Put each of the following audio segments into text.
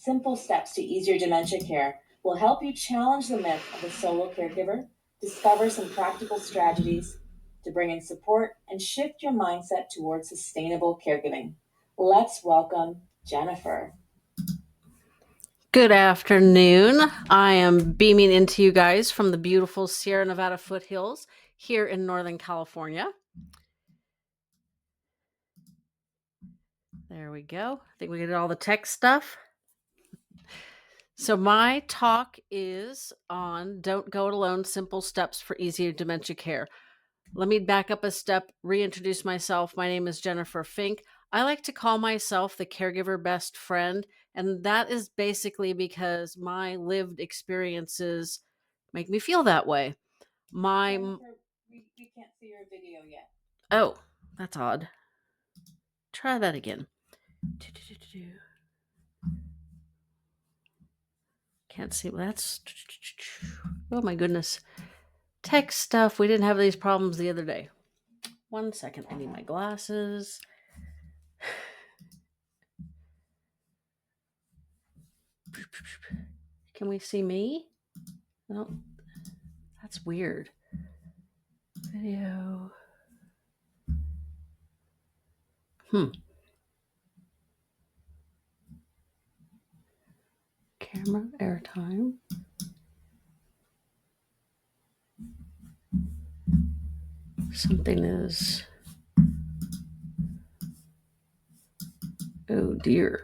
Simple steps to ease your dementia care will help you challenge the myth of a solo caregiver, discover some practical strategies to bring in support, and shift your mindset towards sustainable caregiving. Let's welcome Jennifer. Good afternoon. I am beaming into you guys from the beautiful Sierra Nevada foothills here in Northern California. There we go. I think we did all the tech stuff. So my talk is on Don't Go It Alone, Simple Steps for Easier Dementia Care. Let me back up a step, reintroduce myself. My name is Jennifer Fink. I like to call myself the caregiver best friend, and that is basically because my lived experiences make me feel that way. Jennifer, we can't see your video yet. Oh, that's odd. Try that again. Can't see. That's. Oh my goodness. Tech stuff. We didn't have these problems the other day. 1 second. I need my glasses. Can we see me? No. That's weird. Video. Camera airtime. Something is. Oh dear.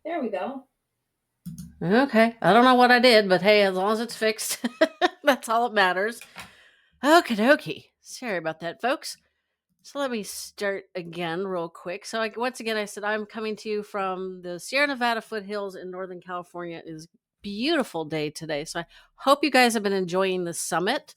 There we go. Okay. I don't know what I did, but hey, as long as it's fixed, that's all that matters. Okie dokie. Sorry about that, folks. So let me start again real quick. So once again, I said I'm coming to you from the Sierra Nevada foothills in Northern California. It is a beautiful day today. So I hope you guys have been enjoying the summit.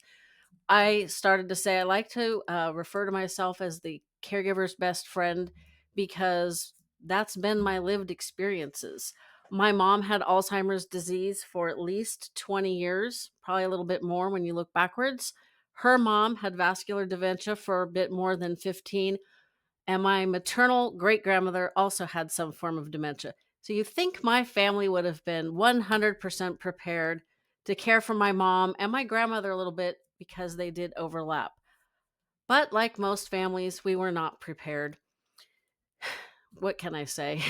I started to say I like to refer to myself as the caregiver's best friend because that's been my lived experiences. My mom had Alzheimer's disease for at least 20 years, probably a little bit more when you look backwards. Her mom had vascular dementia for a bit more than 15, and my maternal great-grandmother also had some form of dementia. So you think my family would have been 100% prepared to care for my mom and my grandmother a little bit because they did overlap. But like most families, we were not prepared. What can I say?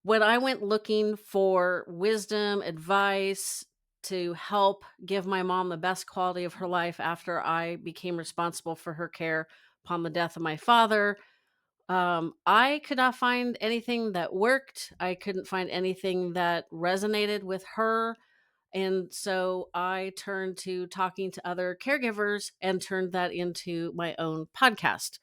When I went looking for wisdom, advice to help give my mom the best quality of her life after I became responsible for her care upon the death of my father, I could not find anything that worked. I couldn't find anything that resonated with her. And so I turned to talking to other caregivers and turned that into my own podcast.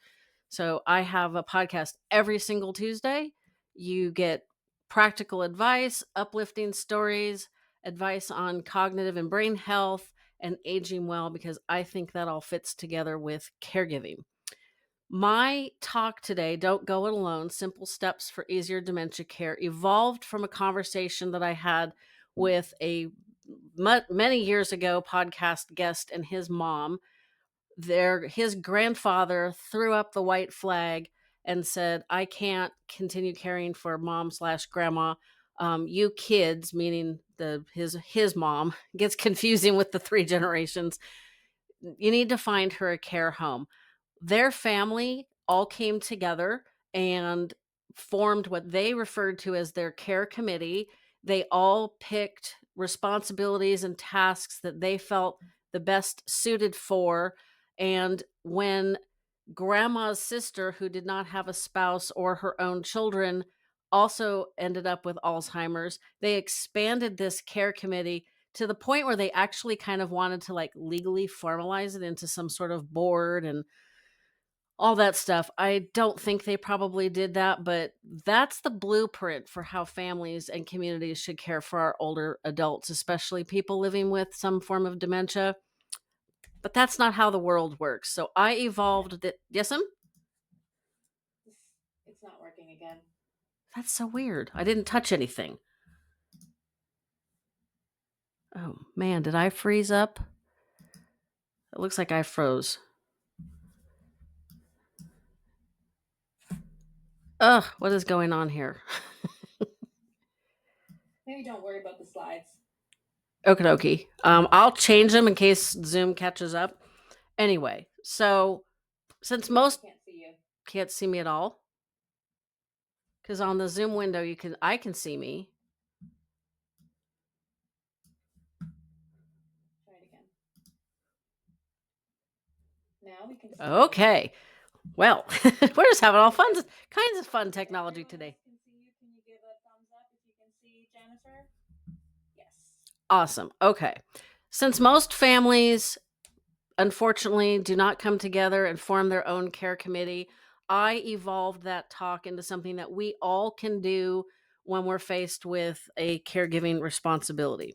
So I have a podcast every single Tuesday. You get practical advice, uplifting stories, advice on cognitive and brain health, and aging well, because I think that all fits together with caregiving. My talk today, Don't Go It Alone, Simple Steps for Easier Dementia Care, evolved from a conversation that I had with a many years ago podcast guest and his mom. His grandfather threw up the white flag and said, I can't continue caring for mom/grandma. You kids, meaning his mom, gets confusing with the three generations. You need to find her a care home. Their family all came together and formed what they referred to as their care committee. They all picked responsibilities and tasks that they felt the best suited for. And when grandma's sister, who did not have a spouse or her own children, also ended up with Alzheimer's, they expanded this care committee to the point where they actually kind of wanted to like legally formalize it into some sort of board and all that stuff. I don't think they probably did that, but that's the blueprint for how families and communities should care for our older adults, especially people living with some form of dementia. But that's not how the world works. So I evolved that. Yes, It's not working again. That's so weird. I didn't touch anything. Oh man, did I freeze up? It looks like I froze. Ugh, what is going on here? Maybe don't worry about the slides. Okie dokie. I'll change them in case Zoom catches up. Anyway, so since I most can't see you. can't see me at all, because on the Zoom window I can see me. Try it again. Now we can see you. Okay. Well, we're just having all fun Okay. kinds of fun If technology everyone else today. can see you, can you give a thumbs up if you can see Jennifer? Yes. Awesome. Okay. Since most families unfortunately do not come together and form their own care committee, I evolved that talk into something that we all can do when we're faced with a caregiving responsibility.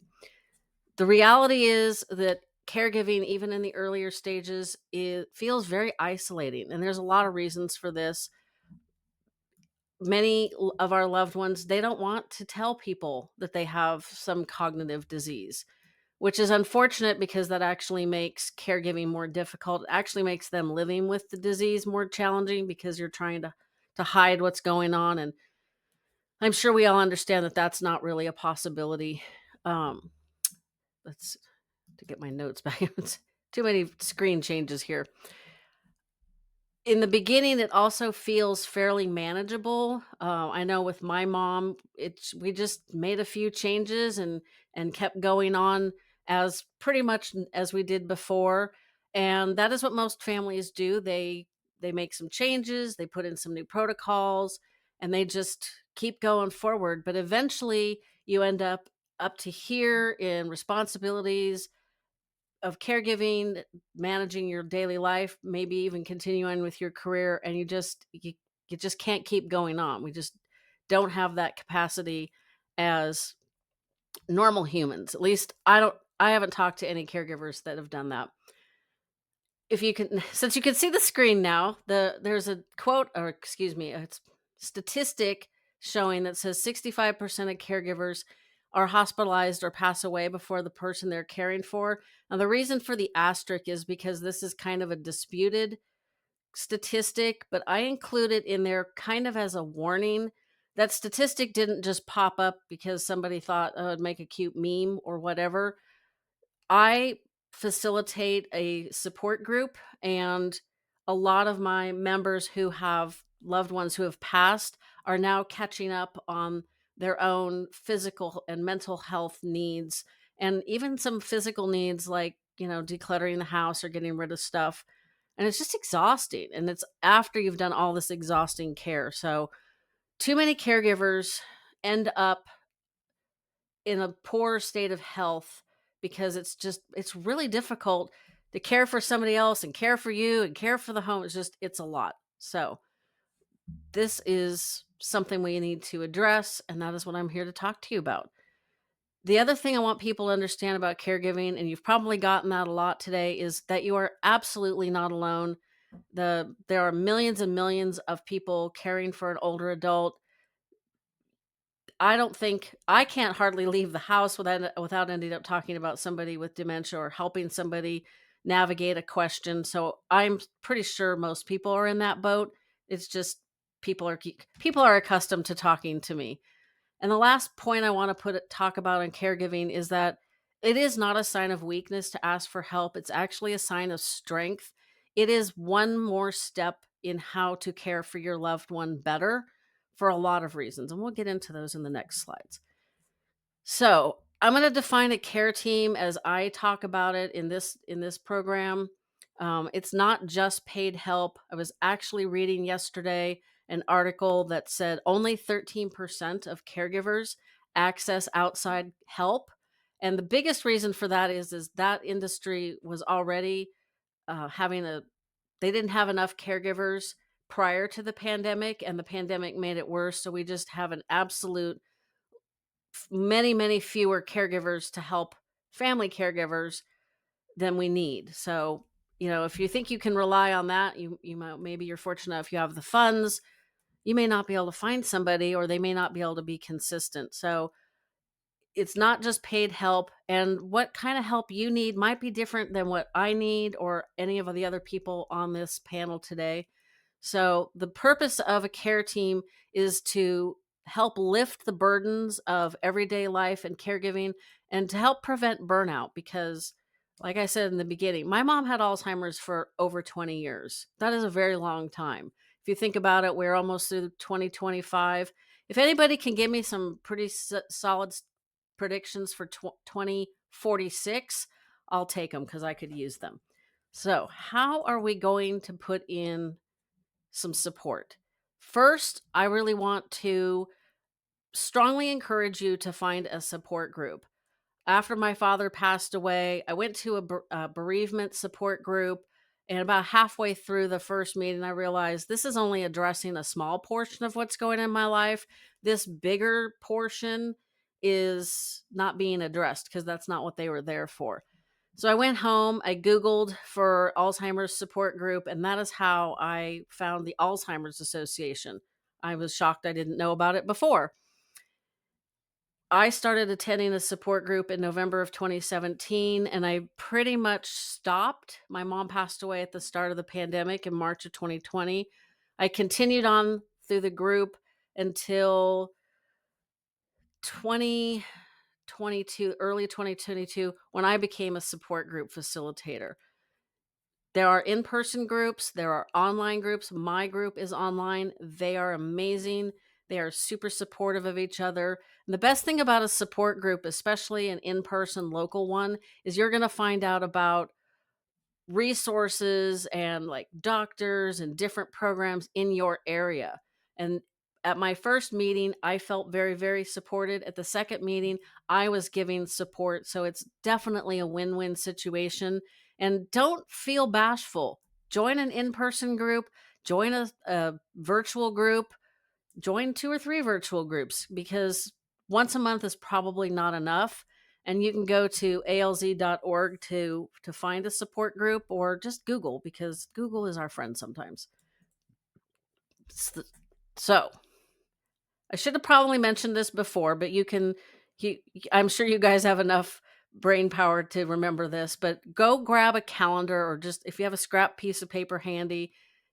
The reality is that caregiving, even in the earlier stages, it feels very isolating. And there's a lot of reasons for this. Of our loved ones, they don't want to tell people that they have some cognitive disease, which is unfortunate because that actually makes caregiving more difficult. It actually makes them living with the disease more challenging because you're trying to hide what's going on. And I'm sure we all understand that that's not really a possibility. Um, let's to get my notes back. It's too many screen changes here. In the beginning, it also feels fairly manageable. I know with my mom, it's we just made a few changes and kept going on as pretty much as we did before, and that is what most families do. They make some changes, they put in some new protocols, and they just keep going forward. But eventually, you end up to here in responsibilities of caregiving, managing your daily life, maybe even continuing with your career, and you just can't keep going on. We just don't have that capacity as normal humans. At least I haven't talked to any caregivers that have done that. If you can since you can see the screen now, there's a quote or excuse me, it's statistic showing that says 65% of caregivers are hospitalized or pass away before the person they're caring for. Now the reason for the asterisk is because this is kind of a disputed statistic, but I include it in there kind of as a warning. That statistic didn't just pop up because somebody thought, oh, it'd make a cute meme or whatever. I facilitate a support group, and a lot of my members who have loved ones who have passed are now catching up on their own physical and mental health needs, and even some physical needs like, decluttering the house or getting rid of stuff. And it's just exhausting. And it's after you've done all this exhausting care. So, too many caregivers end up in a poor state of health because it's really difficult to care for somebody else and care for you and care for the home. It's a lot. So this is something we need to address, and that is what I'm here to talk to you about. The other thing I want people to understand about caregiving, and you've probably gotten that a lot today, is that you are absolutely not alone. There are millions and millions of people caring for an older adult. I don't think I can't hardly leave the house without ending up talking about somebody with dementia or helping somebody navigate a question. So I'm pretty sure most people are in that boat. It's just people are accustomed to talking to me. And the last point I want to talk about in caregiving is that it is not a sign of weakness to ask for help. It's actually a sign of strength. It is one more step in how to care for your loved one better for a lot of reasons. And we'll get into those in the next slides. So, I'm going to define a care team as I talk about it in this program. It's not just paid help. I was actually reading yesterday an article that said only 13% of caregivers access outside help, and the biggest reason for that is that industry was already having a they didn't have enough caregivers prior to the pandemic, and the pandemic made it worse. So we just have an absolute many fewer caregivers to help family caregivers than we need. So, if you think you can rely on that, you might maybe you're fortunate if you have the funds, you may not be able to find somebody or they may not be able to be consistent. So, it's not just paid help, and what kind of help you need might be different than what I need or any of the other people on this panel today. So, the purpose of a care team is to help lift the burdens of everyday life and caregiving and to help prevent burnout because, like I said in the beginning, my mom had Alzheimer's for over 20 years. That is a very long time. If you think about it, we're almost through 2025. If anybody can give me some pretty solid predictions for 2046, I'll take them because I could use them. So, how are we going to put in some support? First, I really want to strongly encourage you to find a support group. After my father passed away, I went to a bereavement support group. And about halfway through the first meeting, I realized this is only addressing a small portion of what's going on in my life. This bigger portion is not being addressed because that's not what they were there for. So I went home, I Googled for Alzheimer's support group, and that is how I found the Alzheimer's Association. I was shocked I didn't know about it before. I started attending a support group in November of 2017, and I pretty much stopped. My mom passed away at the start of the pandemic in March of 2020. I continued on through the group until 2022, early 2022, when I became a support group facilitator. There are in-person groups, there are online groups. My group is online. They are amazing. They are super supportive of each other. And the best thing about a support group, especially an in-person local one, is you're going to find out about resources and like doctors and different programs in your area. And at my first meeting, I felt very, very supported. At the second meeting, I was giving support. So it's definitely a win win situation. And don't feel bashful. Join an in person group, join a virtual group, join 2 or 3 virtual groups because once a month is probably not enough, and you can go to alz.org to find a support group or just Google because Google is our friend sometimes. So, I should have probably mentioned this before, but you I'm sure you guys have enough brain power to remember this, but go grab a calendar or just if you have a scrap piece of paper handy,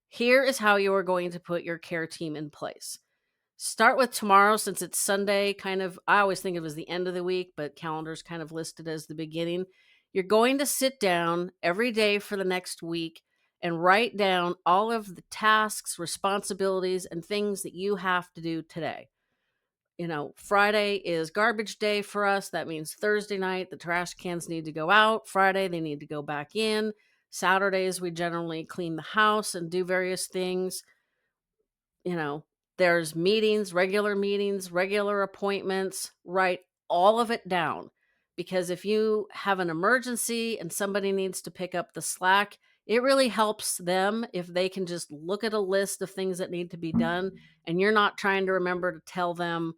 here is how you are going to put your care team in place. Start with tomorrow since it's Sunday, kind of. I always think of it as the end of the week, but calendar's kind of listed as the beginning. You're going to sit down every day for the next week and write down all of the tasks, responsibilities, and things that you have to do today. Friday is garbage day for us. That means Thursday night, the trash cans need to go out. Friday, they need to go back in. Saturdays, we generally clean the house and do various things. you know, there's meetings, regular appointments, write all of it down. Because if you have an emergency and somebody needs to pick up the slack, it really helps them if they can just look at a list of things that need to be done and you're not trying to remember to tell them,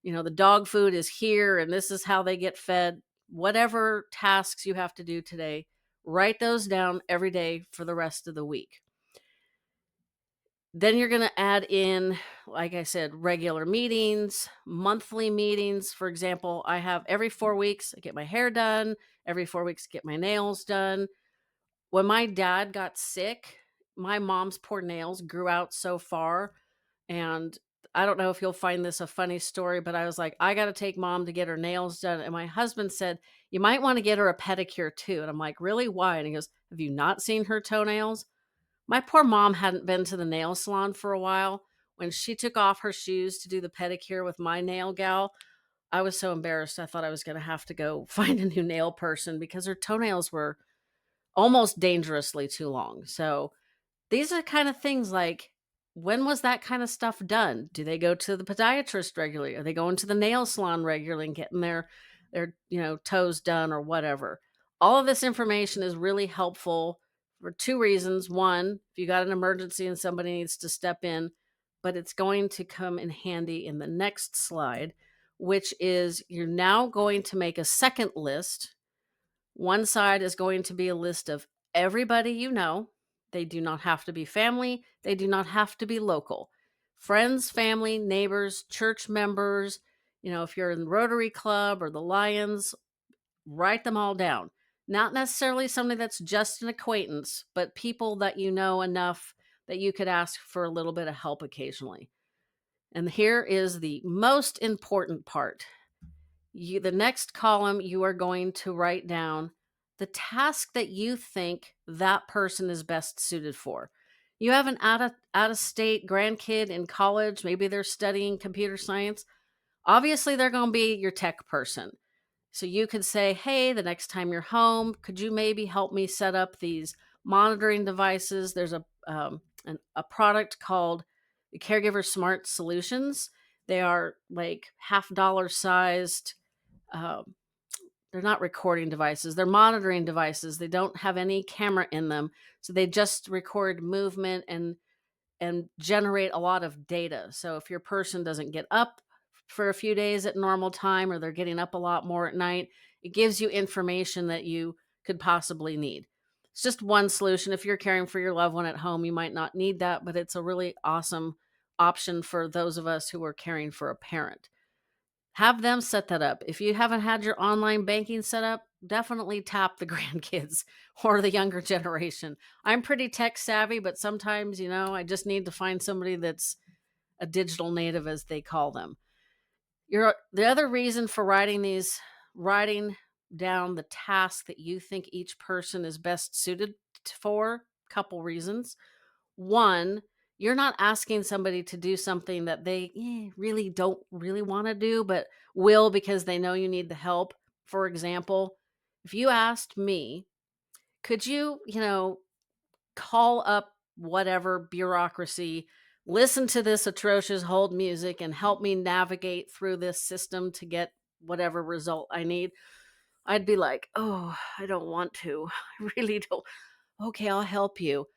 the dog food is here and this is how they get fed. Whatever tasks you have to do today, write those down every day for the rest of the week. Then you're going to add in, like I said, regular meetings, monthly meetings. For example, I have every 4 weeks, I get my hair done, every 4 weeks, get my nails done. When my dad got sick, my mom's poor nails grew out so far. And I don't know if you'll find this a funny story, but I was like, I got to take mom to get her nails done. And my husband said, you might want to get her a pedicure too. And I'm like, really? Why? And he goes, have you not seen her toenails? My poor mom hadn't been to the nail salon for a while. When she took off her shoes to do the pedicure with my nail gal, I was so embarrassed. I thought I was going to have to go find a new nail person because her toenails were almost dangerously too long. So these are kind of things like, when was that kind of stuff done? Do they go to the podiatrist regularly? Are they going to the nail salon regularly and getting their toes done or whatever? All of this information is really helpful for two reasons. One, if you got an emergency and somebody needs to step in, but it's going to come in handy in the next slide, which is you're now going to make a second list. One side is going to be a list of everybody you know. They do not have to be family, they do not have to be local. Friends, family, neighbors, church members, if you're in the Rotary Club or the Lions, write them all down. Not necessarily somebody that's just an acquaintance, but people that you know enough that you could ask for a little bit of help occasionally. And here is the most important part. The next column, you are going to write down the task that you think that person is best suited for. You have an out of state grandkid in college, maybe they're studying computer science. Obviously, they're going to be your tech person. So you could say, "Hey, the next time you're home, could you maybe help me set up these monitoring devices?" There's a product called the Caregiver Smart Solutions. They are like half dollar sized. Um, they're not recording devices; they're monitoring devices. They don't have any camera in them, so they just record movement and generate a lot of data. So if your person doesn't get up for a few days at normal time, or they're getting up a lot more at night, it gives you information that you could possibly need. It's just one solution. If you're caring for your loved one at home, you might not need that, but it's a really awesome option for those of us who are caring for a parent. Have them set that up. If you haven't had your online banking set up, definitely tap the grandkids or the younger generation. I'm pretty tech savvy, but sometimes, I just need to find somebody that's a digital native, as they call them. The other reason for writing down the task that you think each person is best suited for, couple reasons. One, you're not asking somebody to do something that they really don't really want to do, but will because they know you need the help. For example, if you asked me, could you, call up whatever bureaucracy, listen to this atrocious hold music, and help me navigate through this system to get whatever result I need? I'd be like, oh, I don't want to. I really don't. Okay, I'll help you.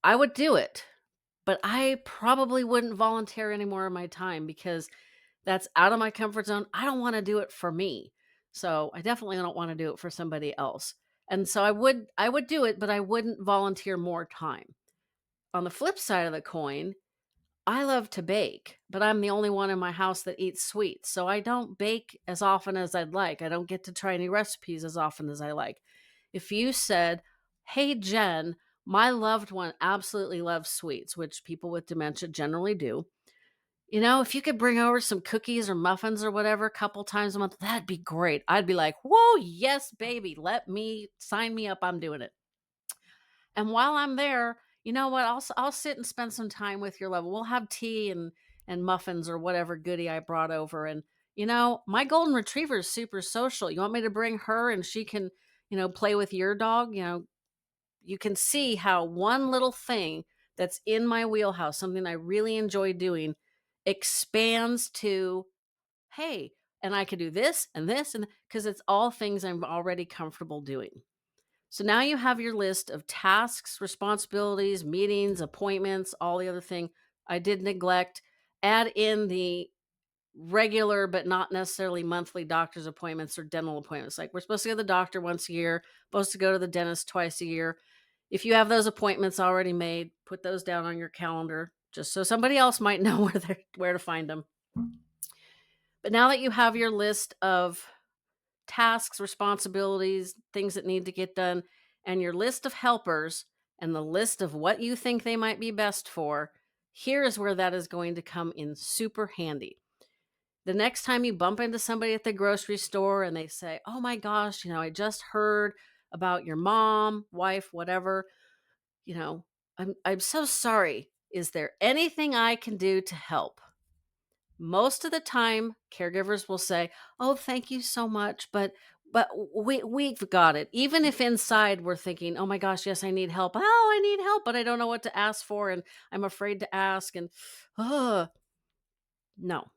I would do it, but I probably wouldn't volunteer any more of my time because that's out of my comfort zone. I don't want to do it for me. So I definitely don't want to do it for somebody else. And so I would do it, but I wouldn't volunteer more time. On the flip side of the coin, I love to bake, but I'm the only one in my house that eats sweets. So I don't bake as often as I'd like. I don't get to try new recipes as often as I like. If you said, "Hey, Jen, my loved one absolutely loves sweets," which people with dementia generally do. If you could bring over some cookies or muffins or whatever a couple times a month, that'd be great. I'd be like, "Whoa, yes, baby. Sign me up. I'm doing it." And while I'm there, you know what? I'll sit and spend some time with your level. We'll have tea and muffins or whatever goodie I brought over. And my golden retriever is super social. You want me to bring her and she can, play with your dog? You can see how one little thing that's in my wheelhouse, something I really enjoy doing, expands to, hey, and I could do this and this, and because it's all things I'm already comfortable doing. So now you have your list of tasks, responsibilities, meetings, appointments, all the other thing I did neglect. Add in the regular but not necessarily monthly doctor's appointments or dental appointments. Like we're supposed to go to the doctor once a year, supposed to go to the dentist twice a year. If you have those appointments already made, put those down on your calendar just so somebody else might know where to find them. But now that you have your list of tasks, responsibilities, things that need to get done, and your list of helpers and the list of what you think they might be best for, here is where that is going to come in super handy. The next time you bump into somebody at the grocery store and they say, "Oh my gosh, I just heard about your mom, wife, whatever, you know, I'm so sorry. Is there anything I can do to help?" Most of the time, caregivers will say, "Oh, thank you so much, but we've got it." Even if inside we're thinking, "Oh my gosh, yes, I need help. Oh, I need help, but I don't know what to ask for and I'm afraid to ask." And no.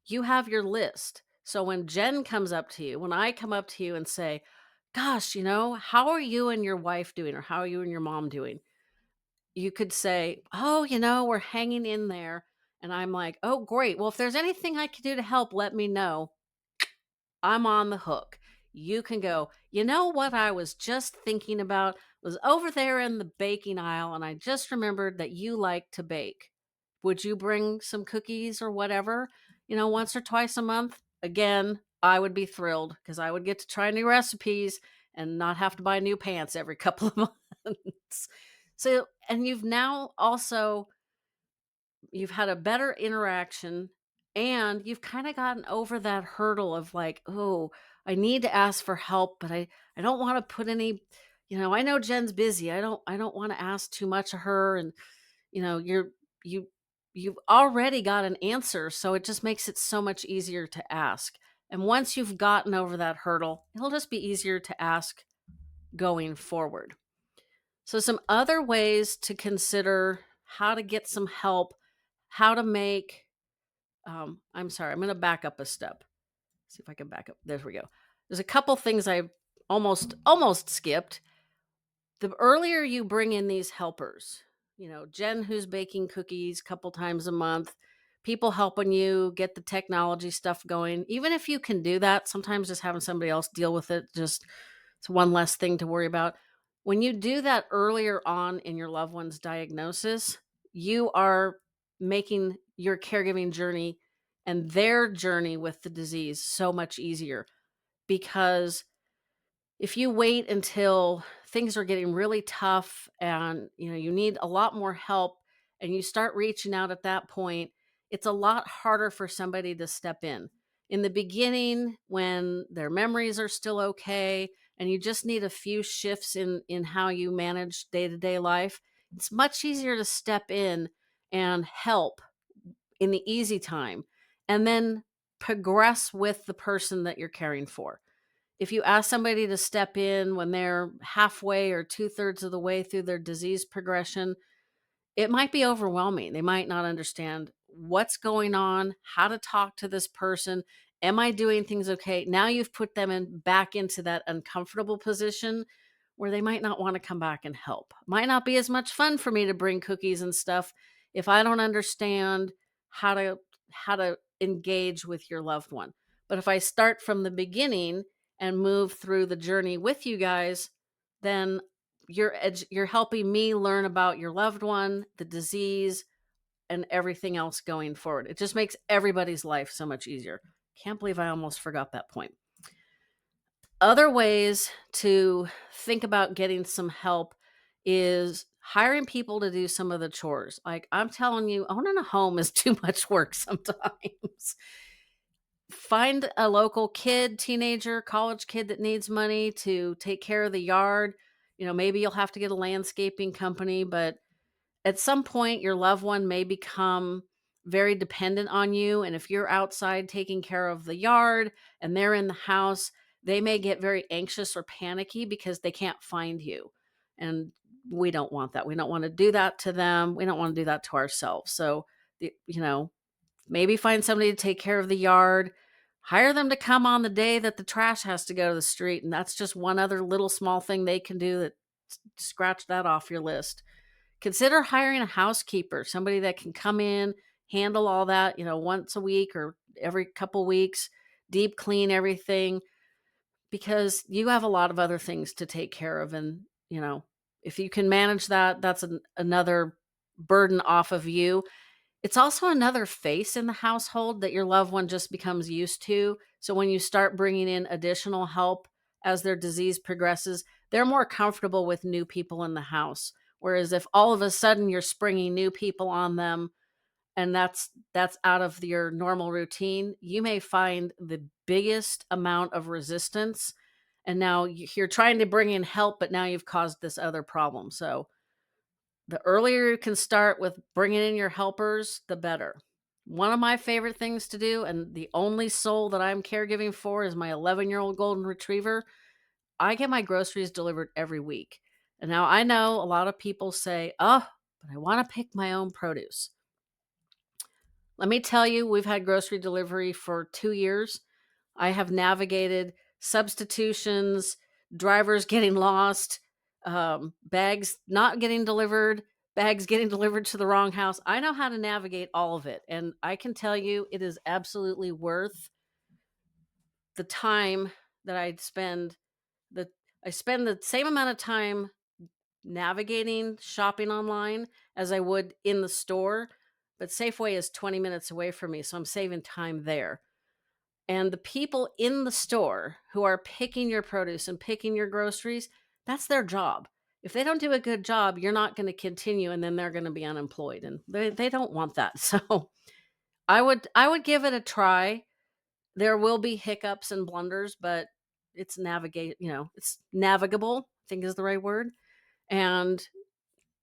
You have your list. So when Jen comes up to you, when I come up to you and say, "Gosh, how are you and your wife doing? Or how are you and your mom doing?" You could say, "Oh, we're hanging in there." And I'm like, "Oh, great. Well, if there's anything I can do to help, let me know." I'm on the hook. You can go, "You know what I was just thinking about was over there in the baking aisle, and I just remembered that you like to bake. Would you bring some cookies or whatever, once or twice a month?" Again, I would be thrilled because I would get to try new recipes and not have to buy new pants every couple of months. So, and you've now also you've had a better interaction, and you've kind of gotten over that hurdle of like, oh, I need to ask for help, but I don't want to put any, I know Jen's busy. I don't want to ask too much of her. And you you've already got an answer, so it just makes it so much easier to ask. And once you've gotten over that hurdle, it'll just be easier to ask going forward. So, some other ways to consider how to get some help, how to make, I'm sorry, I'm going to back up a step. See if I can back up. There we go. There's a couple things I almost skipped. The earlier you bring in these helpers, Jen who's baking cookies a couple times a month, people helping you get the technology stuff going. Even if you can do that, sometimes just having somebody else deal with it, just it's one less thing to worry about. When you do that earlier on in your loved one's diagnosis, you are making your caregiving journey and their journey with the disease so much easier, because if you wait until things are getting really tough and you need a lot more help, and you start reaching out at that point, it's a lot harder for somebody to step in the beginning, when their memories are still okay and you just need a few shifts in how you manage day-to-day life. It's much easier to step in and help in the easy time, and then progress with the person that you're caring for. If you ask somebody to step in when they're halfway or two-thirds of the way through their disease progression, it might be overwhelming. They might not understand what's going on, how to talk to this person. Am I doing things okay? Now you've put them back into that uncomfortable position where they might not want to come back and help. Might not be as much fun for me to bring cookies and stuff if I don't understand how to how to engage with your loved one. But if I start from the beginning and move through the journey with you guys, then you're helping me learn about your loved one, the disease, and everything else going forward. It just makes everybody's life so much easier. Can't believe I almost forgot that point. Other ways to think about getting some help is hiring people to do some of the chores. Like, I'm telling you, owning a home is too much work sometimes. Find a local kid, teenager, college kid that needs money to take care of the yard. Maybe you'll have to get a landscaping company, but at some point your loved one may become very dependent on you. And if you're outside taking care of the yard and they're in the house, they may get very anxious or panicky because they can't find you. And we don't want that. We don't want to do that to them. We don't want to do that to ourselves. So, maybe find somebody to take care of the yard. Hire them to come on the day that the trash has to go to the street. And that's just one other little small thing they can do that scratch that off your list. Consider hiring a housekeeper, somebody that can come in, handle all that, once a week or every couple weeks, deep clean everything, because you have a lot of other things to take care of. And, if you can manage that, that's another burden off of you. It's also another face in the household that your loved one just becomes used to. So when you start bringing in additional help as their disease progresses, they're more comfortable with new people in the house. Whereas if all of a sudden you're springing new people on them, and that's out of your normal routine, you may find the biggest amount of resistance. And now you're trying to bring in help, but now you've caused this other problem. So the earlier you can start with bringing in your helpers, the better. One of my favorite things to do, and the only soul that I'm caregiving for, is my 11-year-old golden retriever. I get my groceries delivered every week. And now I know a lot of people say, oh, but I want to pick my own produce. Let me tell you, we've had grocery delivery for 2 years. I have navigated substitutions, drivers getting lost, bags not getting delivered, bags getting delivered to the wrong house. I know how to navigate all of it. And I can tell you, it is absolutely worth the time that the I spend the same amount of time navigating shopping online as I would in the store, but Safeway is 20 minutes away from me, so I'm saving time there. And the people in the store who are picking your produce and picking your groceries, that's their job. If they don't do a good job, you're not going to continue, and then they're going to be unemployed, and they don't want that. So I would give it a try. There will be hiccups and blunders, but it's navigable, I think is the right word. And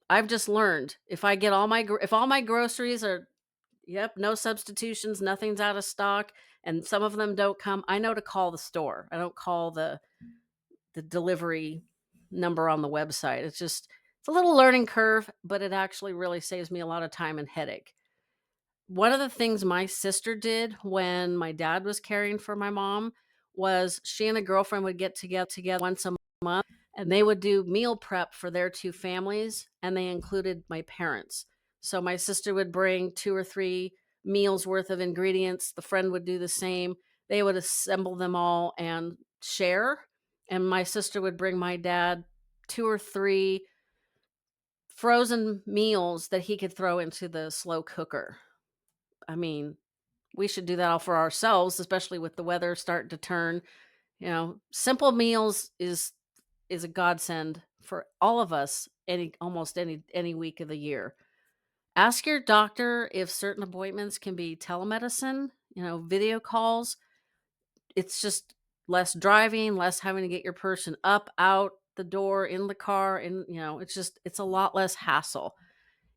I've just learned if all my groceries are, yep, no substitutions, nothing's out of stock, and some of them don't come, I know to call the store. I don't call the delivery number on the website. It's a little learning curve, but it actually really saves me a lot of time and headache. One of the things my sister did when my dad was caring for my mom was she and a girlfriend would get together once a month, and they would do meal prep for their two families, and they included my parents. So my sister would bring 2 or 3 meals worth of ingredients, the friend would do the same. They would assemble them all and share, and my sister would bring my dad 2 or 3 frozen meals that he could throw into the slow cooker. I mean, we should do that all for ourselves, especially with the weather starting to turn. Simple meals is a godsend for all of us almost any week of the year. Ask your doctor if certain appointments can be telemedicine, video calls. It's just less driving, less having to get your person up, out the door, in the car, and it's a lot less hassle.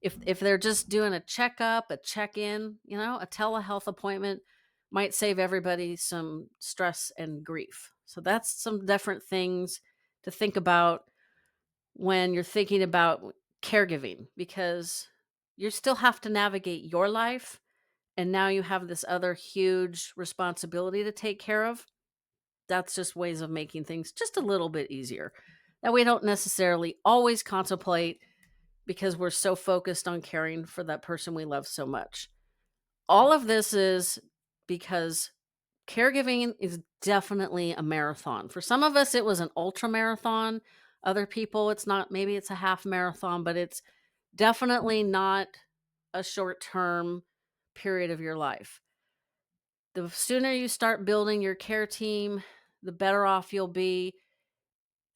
If they're just doing a checkup, a check-in, a telehealth appointment might save everybody some stress and grief. So that's some different things to think about when you're thinking about caregiving, because you still have to navigate your life, and now you have this other huge responsibility to take care of. That's just ways of making things just a little bit easier that we don't necessarily always contemplate because we're so focused on caring for that person we love so much. All of this is because caregiving is definitely a marathon. For some of us, it was an ultra marathon. Other people, it's not, maybe it's a half marathon, but it's definitely not a short term period of your life. The sooner you start building your care team, the better off you'll be.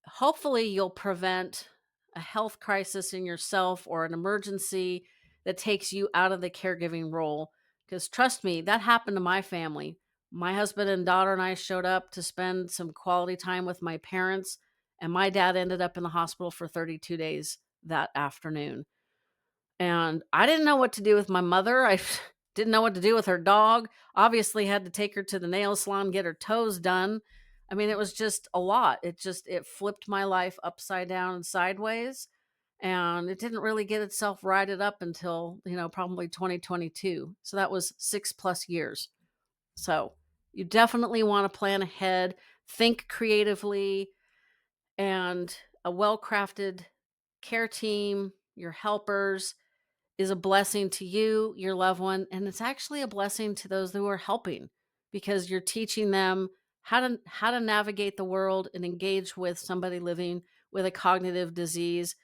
Hopefully, you'll prevent a health crisis in yourself or an emergency that takes you out of the caregiving role. Because trust me, that happened to my family. My husband and daughter and I showed up to spend some quality time with my parents, and my dad ended up in the hospital for 32 days that afternoon. And I didn't know what to do with my mother. I didn't know what to do with her dog. Obviously had to take her to the nail salon, get her toes done. I mean, it was just a lot. It flipped my life upside down and sideways. And it didn't really get itself righted up until, probably 2022. So that was 6 plus years. So you definitely want to plan ahead, think creatively, and a well crafted care team, your helpers, is a blessing to you, your loved one, and it's actually a blessing to those who are helping, because you're teaching them how to navigate the world and engage with somebody living with a cognitive disease.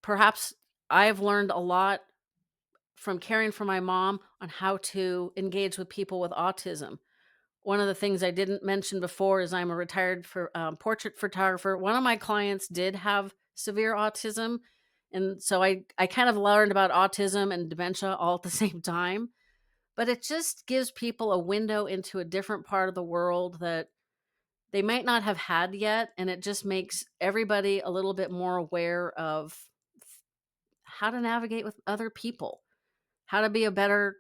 Perhaps I've learned a lot from caring for my mom on how to engage with people with autism. One of the things I didn't mention before is I'm a retired portrait photographer. One of my clients did have severe autism. And so I kind of learned about autism and dementia all at the same time. But it just gives people a window into a different part of the world that they might not have had yet. And it just makes everybody a little bit more aware of how to navigate with other people, how to be a better,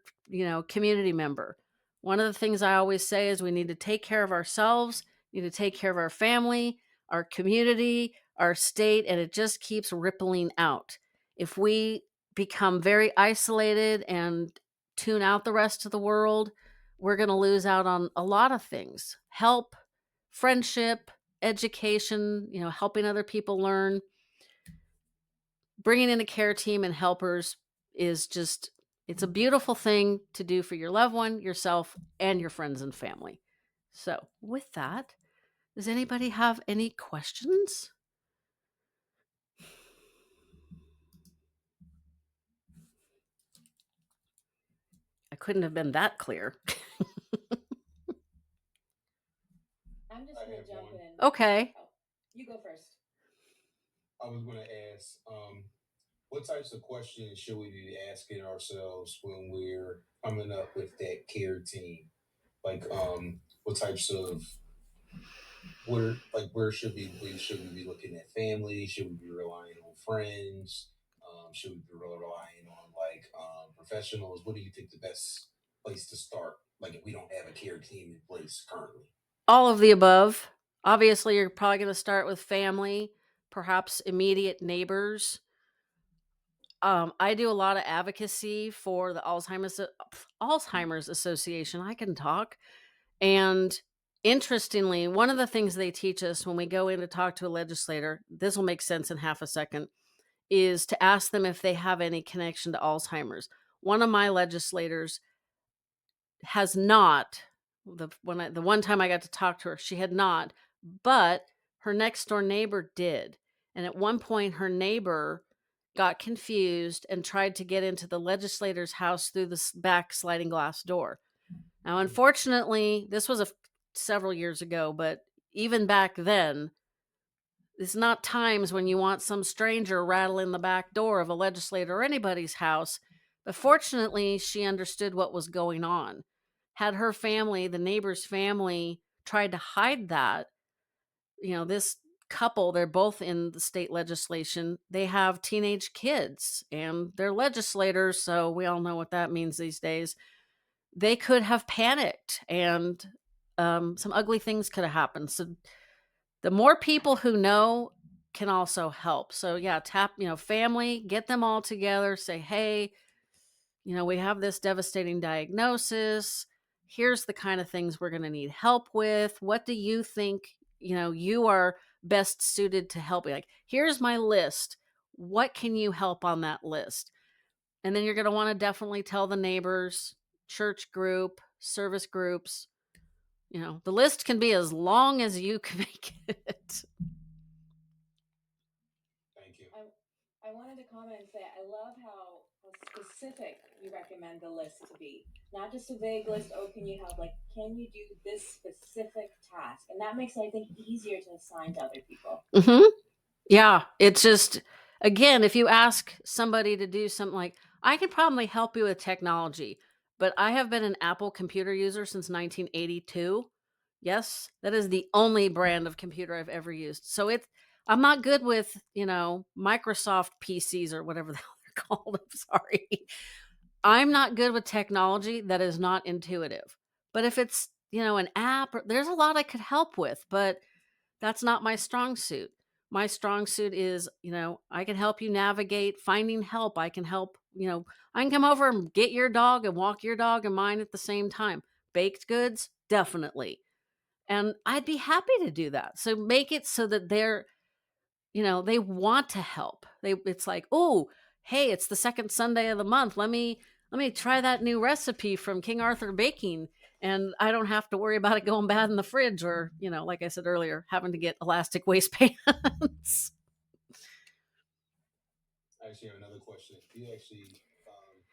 community member. One of the things I always say is we need to take care of ourselves, need to take care of our family, our community, our state, and it just keeps rippling out. If we become very isolated and tune out the rest of the world, we're going to lose out on a lot of things. Help, friendship, education, helping other people learn. Bringing in a care team and helpers is just, it's a beautiful thing to do for your loved one, yourself, and your friends and family. So, with that, does anybody have any questions? I couldn't have been that clear. I'm just I gonna have jump one. in. Okay. Oh, you go first. I was going to ask, what types of questions should we be asking ourselves when we're coming up with that care team? Like, what types of where should we be looking at family? Should we be relying on friends? Should we be relying on professionals? What do you think the best place to start? Like, if we don't have a care team in place currently. All of the above. Obviously, you're probably going to start with family, perhaps immediate neighbors. I do a lot of advocacy for the Alzheimer's Association. I can talk. And interestingly, one of the things they teach us when we go in to talk to a legislator, this will make sense in half a second, is to ask them if they have any connection to Alzheimer's. One of my legislators has not. The one time I got to talk to her, she had not, but her next door neighbor did. And at one point, her neighbor got confused and tried to get into the legislator's house through the back sliding glass door. Now, unfortunately, this was several years ago, but even back then, it's not times when you want some stranger rattling the back door of a legislator or anybody's house. But fortunately, she understood what was going on. Had her family, the neighbor's family, tried to hide that, this couple, they're both in the state legislation. They have teenage kids and they're legislators. So we all know what that means these days. They could have panicked and some ugly things could have happened. So the more people who know can also help. So yeah, tap, family, get them all together, say, hey, we have this devastating diagnosis. Here's the kind of things we're going to need help with. What do you think, you are best suited to help? Like, here's my list. What can you help on that list? And then you're going to want to definitely tell the neighbors, church group, service groups. The list can be as long as you can make it. Thank you. I wanted to comment and say I love how specific you recommend the list to be. Not just a vague list, oh, can you help? Like, can you do this specific task? And that makes it, I think, easier to assign to other people. Hmm. Yeah, it's just, again, if you ask somebody to do something like, I can probably help you with technology, but I have been an Apple computer user since 1982. Yes, that is the only brand of computer I've ever used. So I'm not good with, Microsoft PCs or whatever the hell they're called. I'm sorry. I'm not good with technology that is not intuitive. But if it's, an app, there's a lot I could help with, but that's not my strong suit. My strong suit is, I can help you navigate finding help. I can help, I can come over and get your dog and walk your dog and mine at the same time. Baked goods, definitely. And I'd be happy to do that. So make it so that they want to help. It's like, oh, hey, it's the second Sunday of the month. Let me try that new recipe from King Arthur Baking, and I don't have to worry about it going bad in the fridge or, like I said earlier, having to get elastic waistbands. I actually have another question. You actually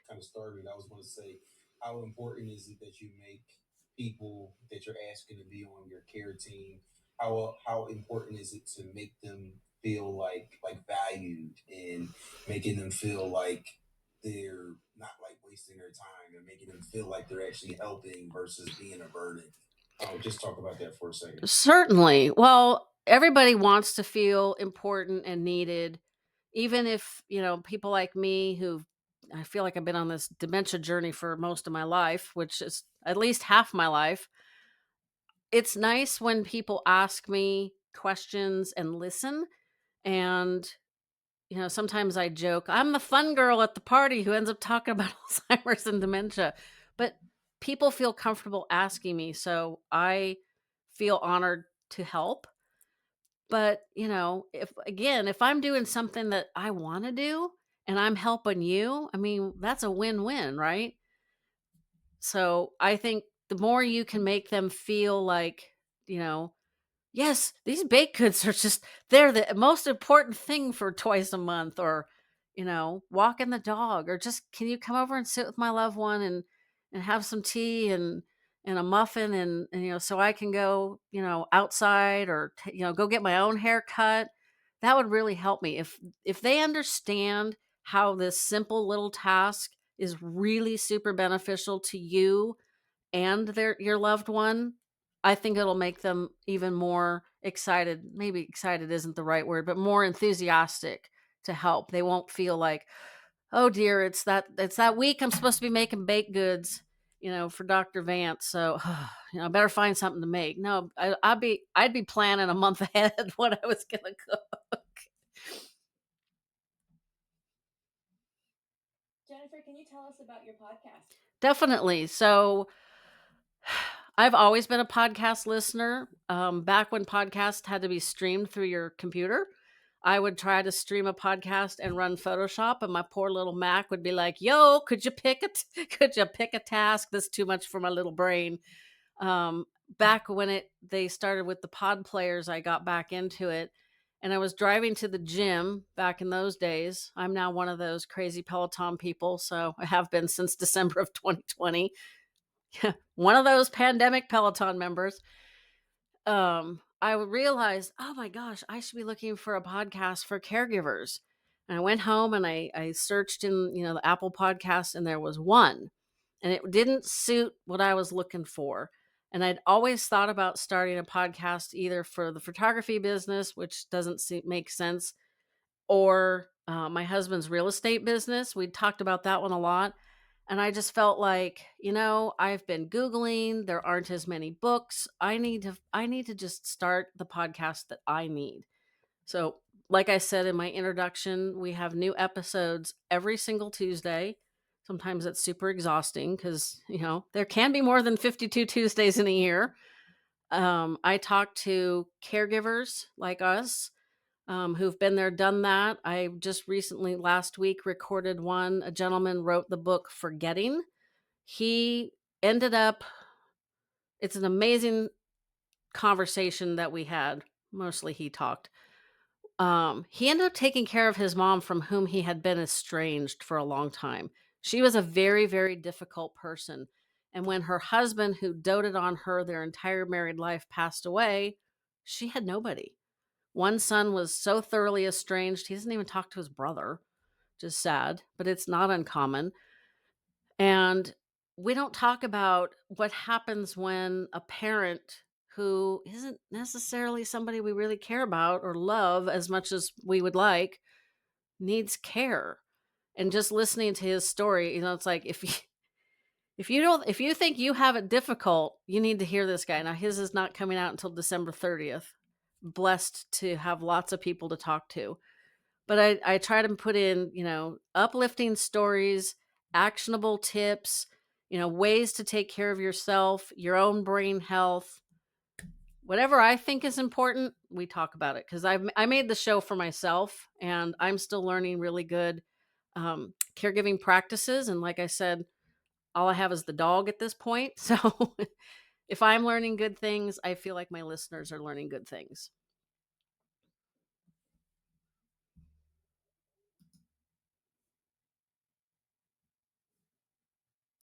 kind of started. I was going to say, how important is it that you make people that you're asking to be on your care team? How important is it to make them feel like valued and making them feel like they're not like wasting their time and making them feel like they're actually helping versus being a burden? Just talk about that for a second. Certainly. Well, everybody wants to feel important and needed, even if, people like me who I feel like I've been on this dementia journey for most of my life, which is at least half my life. It's nice when people ask me questions and listen. And, sometimes I joke, I'm the fun girl at the party who ends up talking about Alzheimer's and dementia. But people feel comfortable asking me. So I feel honored to help. But, if I'm doing something that I want to do and I'm helping you, I mean, that's a win win, right? So I think the more you can make them feel like, you know, yes, these baked goods are just, they're the most important thing for twice a month, or, walking the dog, or just, can you come over and sit with my loved one and have some tea and a muffin and so I can go, outside or, go get my own hair cut. That would really help me if they understand how this simple little task is really super beneficial to you and your loved one. I think it'll make them even more excited. Maybe excited isn't the right word, but more enthusiastic to help. They won't feel like, "Oh dear, it's that week I'm supposed to be making baked goods, for Dr. Vance, so, I better find something to make." No, I'd be planning a month ahead what I was gonna cook. Jennifer, can you tell us about your podcast? Definitely. So I've always been a podcast listener. Back when podcasts had to be streamed through your computer, I would try to stream a podcast and run Photoshop, and my poor little Mac would be like, "Yo, could you pick it? Could you pick a task? That's too much for my little brain." Um, Back when they started with the pod players, I got back into it, and I was driving to the gym back in those days. I'm now one of those crazy Peloton people, so I have been since December of 2020. One of those pandemic Peloton members. I realized, oh my gosh, I should be looking for a podcast for caregivers. And I went home and I searched in, the Apple podcast, and there was one. And it didn't suit what I was looking for. And I'd always thought about starting a podcast either for the photography business, which doesn't make sense, or my husband's real estate business. We talked about that one a lot. And I just felt like, I've been Googling, there aren't as many books. I need to just start the podcast that I need. So, like I said in my introduction, we have new episodes every single Tuesday. Sometimes it's super exhausting because, there can be more than 52 Tuesdays in a year. I talk to caregivers like us, who've been there, done that. I just recently, last week, recorded one. A gentleman wrote the book Forgetting. He ended up, it's an amazing conversation that we had. Mostly he talked. He ended up taking care of his mom from whom he had been estranged for a long time. She was a very, very difficult person. And when her husband, who doted on her their entire married life, passed away, she had nobody. One son was so thoroughly estranged, he doesn't even talk to his brother. Just sad, but it's not uncommon. And we don't talk about what happens when a parent who isn't necessarily somebody we really care about or love as much as we would like needs care. And just listening to his story, it's like if you think you have it difficult, you need to hear this guy. Now his is not coming out until December 30th. Blessed to have lots of people to talk to. But I try to put in, uplifting stories, actionable tips, ways to take care of yourself, your own brain health. Whatever I think is important, we talk about it because I made the show for myself, and I'm still learning really good caregiving practices. And like I said, all I have is the dog at this point. So if I'm learning good things, I feel like my listeners are learning good things.